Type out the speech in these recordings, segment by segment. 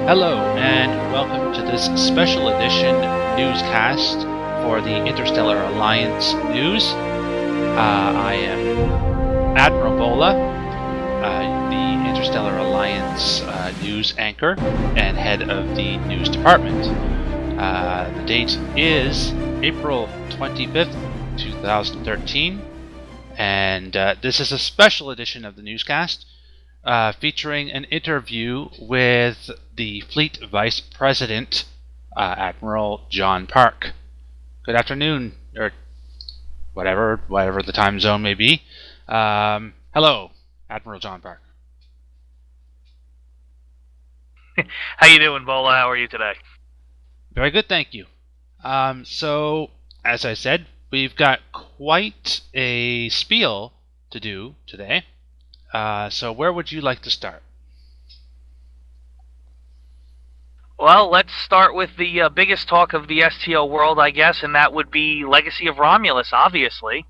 Hello, and welcome to this special edition newscast for the Interstellar Alliance News. I am Admiral Bola, the Interstellar Alliance news anchor and head of the news department. The date is April 25th, 2013, and this is a special edition of the newscast featuring an interview with the Fleet Vice President, Admiral Jon Park. Good afternoon, or whatever the time zone may be. Hello, Admiral Jon Park. How you doing, Bola? How are you today? Very good, thank you. So, as I said, we've got quite a spiel to do today. So where would you like to start? Well, let's start with the biggest talk of the STO world, I guess, and that would be Legacy of Romulus, obviously.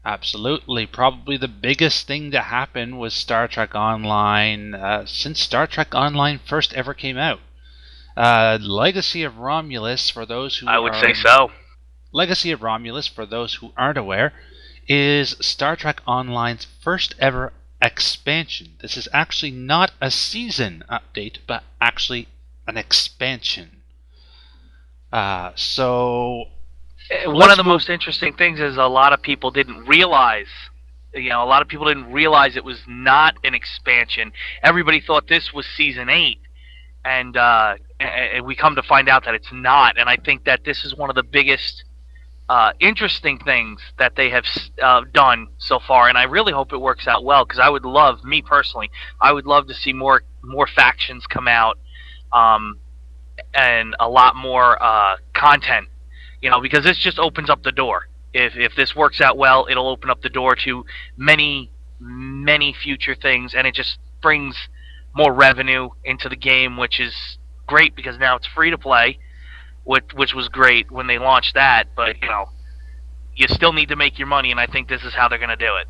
Absolutely. Probably the biggest thing to happen was Star Trek Online since Star Trek Online first ever came out. Legacy of Romulus, for those who I would say so. Legacy of Romulus, for those who aren't aware, is Star Trek Online's first ever expansion. This is actually not a season update, but actually an expansion. So one of the most interesting things is a lot of people didn't realize. A lot of people didn't realize it was not an expansion. Everybody thought this was season 8, and we come to find out that it's not. And I think that this is one of the biggest interesting things that they have done so far, and I really hope it works out well, because I would love, me personally, I would love to see more factions come out, and a lot more content, because this just opens up the door. If this works out well, it'll open up the door to many future things, and it just brings more revenue into the game, which is great, because now it's free to play, which was great when they launched that, but you still need to make your money, and I think this is how they're going to do it.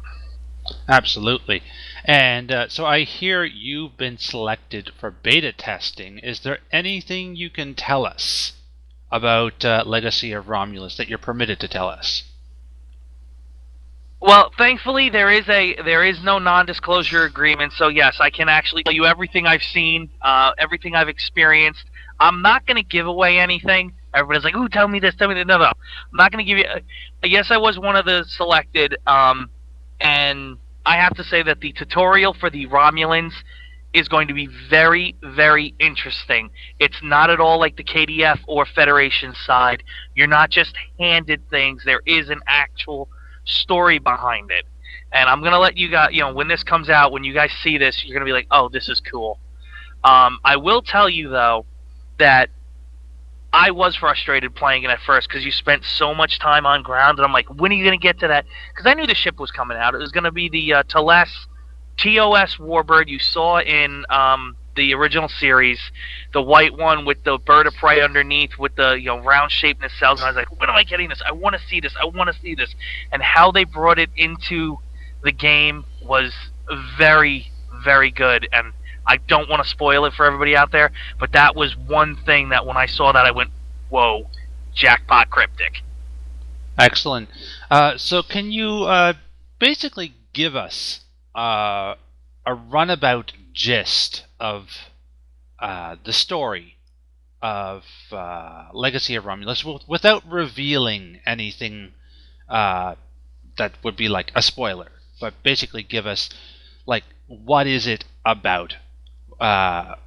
Absolutely. And so I hear you've been selected for beta testing. Is there anything you can tell us about Legacy of Romulus that you're permitted to tell us? Well, thankfully there is no non-disclosure agreement, so yes, I can actually tell you everything I've seen, everything I've experienced. I'm not going to give away anything. Everybody's like, ooh, tell me this, tell me that. No. I'm not going to give you... yes, I was one of the selected, and I have to say that the tutorial for the Romulans is going to be very, very interesting. It's not at all like the KDF or Federation side. You're not just handed things. There is an actual story behind it. And I'm going to let you guys... when this comes out, when you guys see this, you're going to be like, oh, this is cool. I will tell you, though, that I was frustrated playing it at first, because you spent so much time on ground, and I'm like, when are you going to get to that? Because I knew the ship was coming out. It was going to be the TOS Warbird you saw in the original series, the white one with the bird of prey underneath with the round shaped nacelles, and I was like, when am I getting this? I want to see this. I want to see this. And how they brought it into the game was very, very good, and I don't want to spoil it for everybody out there, but that was one thing that when I saw that I went, whoa, jackpot cryptic. Excellent. So can you basically give us a runabout gist of the story of Legacy of Romulus without revealing anything that would be like a spoiler, but basically give us, like, what is it about? What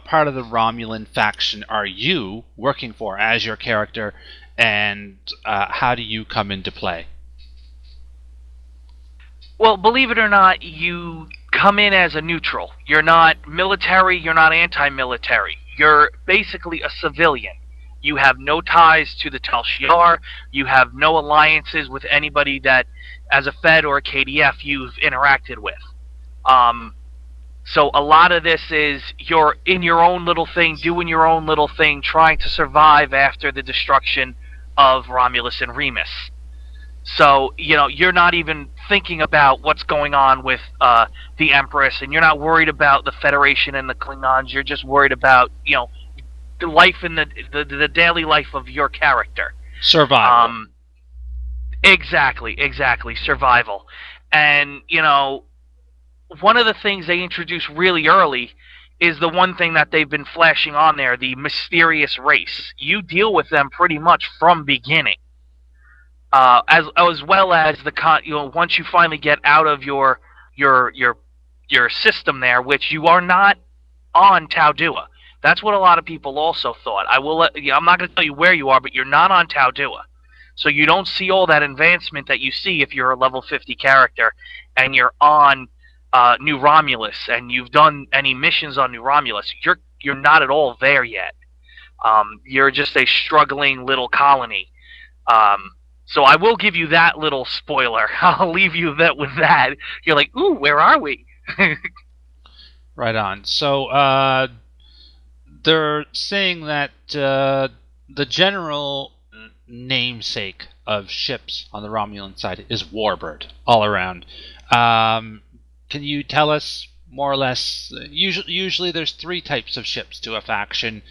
part of the Romulan faction are you working for as your character, and how do you come into play? Well, believe it or not, you come in as a neutral. You're not military, you're not anti-military. You're basically a civilian. You have no ties to the Tal Shiar. You have no alliances with anybody that, as a Fed or a KDF, you've interacted with. So a lot of this is you're in your own little thing, doing your own little thing, trying to survive after the destruction of Romulus and Remus. So, you're not even thinking about what's going on with the Empress, and you're not worried about the Federation and the Klingons. You're just worried about, the life in the daily life of your character. Survival. Exactly. Survival. And, one of the things they introduced really early is the one thing that they've been flashing on there, the mysterious race. You deal with them pretty much from beginning. As well as once you finally get out of your system there, which you are not on Taudua. That's what a lot of people also thought. I'm not going to tell you where you are, but you're not on Taudua. So you don't see all that advancement that you see if you're a level 50 character and you're on New Romulus and you've done any missions on New Romulus. You're not at all there yet. You're just a struggling little colony. So I will give you that little spoiler. I'll leave you with that. You're like, ooh, where are we? Right on. So they're saying that the general namesake of ships on the Romulan side is Warbird all around. Can you tell us more or less? Usually there's 3 types of ships to a faction.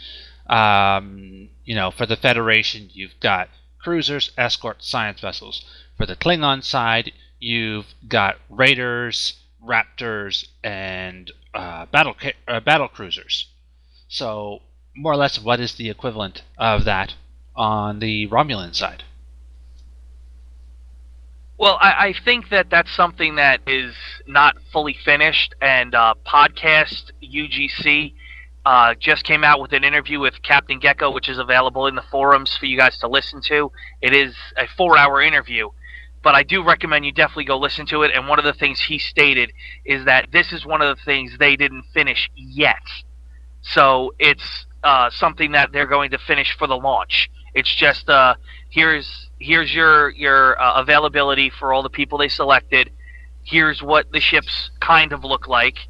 For the Federation, you've got cruisers, escorts, science vessels. For the Klingon side, you've got raiders, raptors, and battle cruisers. So, more or less, what is the equivalent of that on the Romulan side? Well, I think that's something that is not fully finished, and Podcast UGC just came out with an interview with Captain Gecko, which is available in the forums for you guys to listen to. It is a 4-hour interview, but I do recommend you definitely go listen to it. And one of the things he stated is that this is one of the things they didn't finish yet. So it's something that they're going to finish for the launch. It's just here's your availability for all the people they selected. Here's what the ships kind of look like.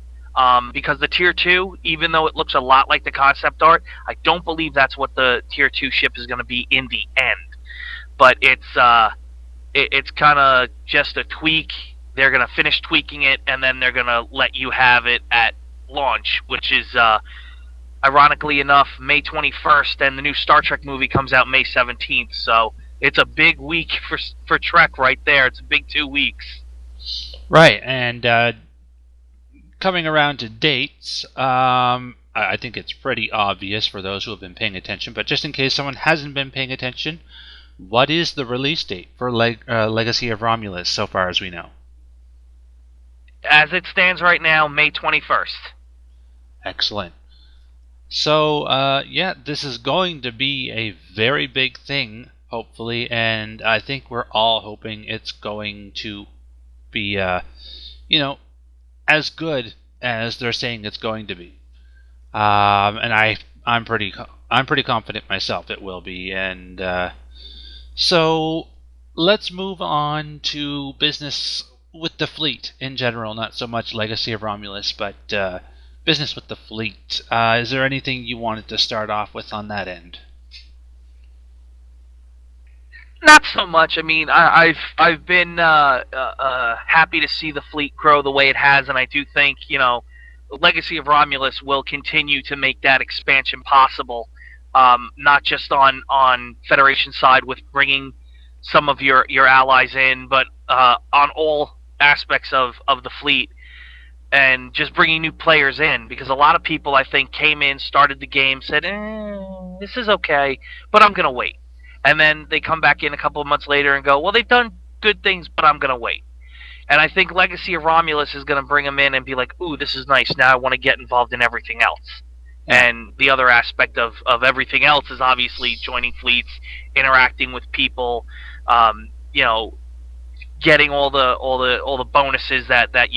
Because the Tier 2, even though it looks a lot like the concept art, I don't believe that's what the Tier 2 ship is going to be in the end. But it's kind of just a tweak. They're going to finish tweaking it, and then they're going to let you have it at launch, which is, ironically enough, May 21st, and the new Star Trek movie comes out May 17th. So it's a big week for Trek right there. It's a big 2 weeks. Right, and coming around to dates, I think it's pretty obvious for those who have been paying attention, but just in case someone hasn't been paying attention, what is the release date for Legacy of Romulus so far as we know? As it stands right now, May 21st. Excellent. So, this is going to be a very big thing, hopefully, and I think we're all hoping it's going to be, as good as they're saying it's going to be, and I'm pretty confident myself it will be. And so let's move on to business with the fleet in general, not so much Legacy of Romulus, but business with the fleet. Is there anything you wanted to start off with on that end? Not so much. I mean, I've been happy to see the fleet grow the way it has, and I do think Legacy of Romulus will continue to make that expansion possible. Not just on Federation side with bringing some of your allies in, but on all aspects of the fleet, and just bringing new players in, because a lot of people, I think, came in, started the game, said, this is okay, but I'm gonna wait. And then they come back in a couple of months later and go, well, they've done good things, but I'm going to wait. And I think Legacy of Romulus is going to bring them in and be like, ooh, this is nice. Now I want to get involved in everything else. Yeah. And the other aspect of everything else is obviously joining fleets, interacting with people, getting all the bonuses that you